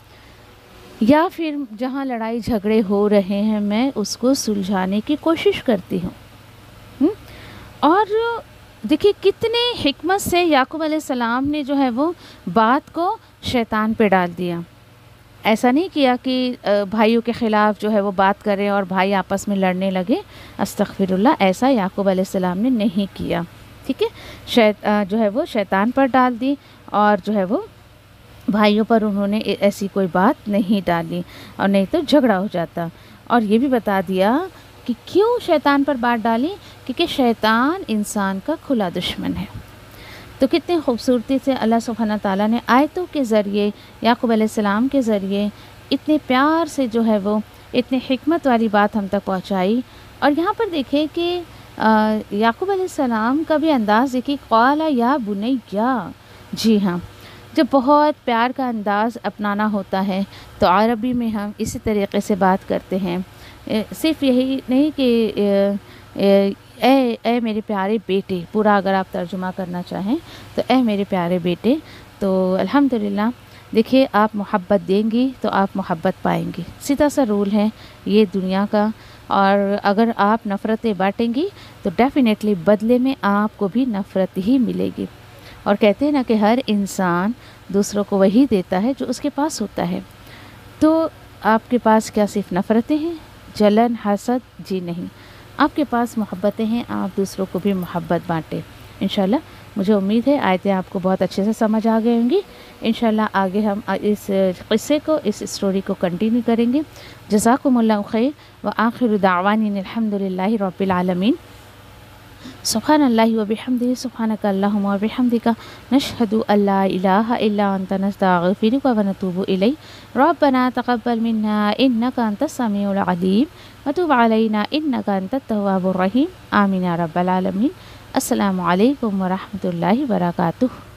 یا پھر جہاں لڑائی جھگڑے ہو رہے ہیں میں اس کو سلجھانے کی کوشش کرتی ہوں. اور دیکھیے کتنے حکمت سے یعقوب علیہ السلام نے جو ہے وہ بات کو شیطان پہ ڈال دیا. ایسا نہیں کیا کہ بھائیوں کے خلاف جو ہے وہ بات کریں اور بھائی آپس میں لڑنے لگے. استغفر اللہ، ایسا یعقوب علیہ السلام نے نہیں کیا. ٹھیک ہے. جو ہے وہ شیطان پر ڈال دی، اور جو ہے وہ بھائیوں پر انہوں نے ایسی کوئی بات نہیں ڈالی، اور نہیں تو جھگڑا ہو جاتا. اور یہ بھی بتا دیا کہ کیوں شیطان پر بات ڈالی، کیونکہ شیطان انسان کا کھلا دشمن ہے. تو کتنی خوبصورتی سے اللہ سبحانہ تعالیٰ نے آیتوں کے ذریعے یعقوب علیہ السلام کے ذریعے اتنے پیار سے جو ہے وہ اتنے حکمت والی بات ہم تک پہنچائی. اور یہاں پر دیکھیں کہ یعقوب علیہ السلام کا بھی انداز دیکھیے، قال یا بنیا. جی ہاں، جب بہت پیار کا انداز اپنانا ہوتا ہے تو عربی میں ہم اسی طریقے سے بات کرتے ہیں. صرف یہی نہیں کہ اے میرے پیارے بیٹے، پورا اگر آپ ترجمہ کرنا چاہیں تو اے میرے پیارے بیٹے. تو الحمدللہ دیکھیے آپ محبت دیں گی تو آپ محبت پائیں گی. سیدھا سا رول ہے یہ دنیا کا. اور اگر آپ نفرتیں بانٹیں گی تو ڈیفینیٹلی بدلے میں آپ کو بھی نفرت ہی ملے گی. اور کہتے ہیں نا کہ ہر انسان دوسروں کو وہی دیتا ہے جو اس کے پاس ہوتا ہے. تو آپ کے پاس کیا صرف نفرتیں ہیں، جلن، حسد؟ جی نہیں، آپ کے پاس محبتیں ہیں. آپ دوسروں کو بھی محبت بانٹیں انشاءاللہ. مجھے امید ہے آیتیں آپ کو بہت اچھے سے سمجھ آ گئی ہوں گی. انشاءاللہ آگے ہم اس قصے کو، اس سٹوری کو کنٹینیو کریں گے. جزاکم اللہ خیر، وآخر دعوانین الحمدللہ رب العالمین. سبحان اللہ وبحمدہ، سبحانک اللہم وبحمدک، نشہد ان لا الہ الا انت، نستغفرک ونتوب الیک. ربنا تقبل منا انک انت السمیع العلیم وتب علینا انک انت التواب الرحیم. آمین یا رب العالمین. السلام علیکم ورحمۃ اللہ وبرکاتہ.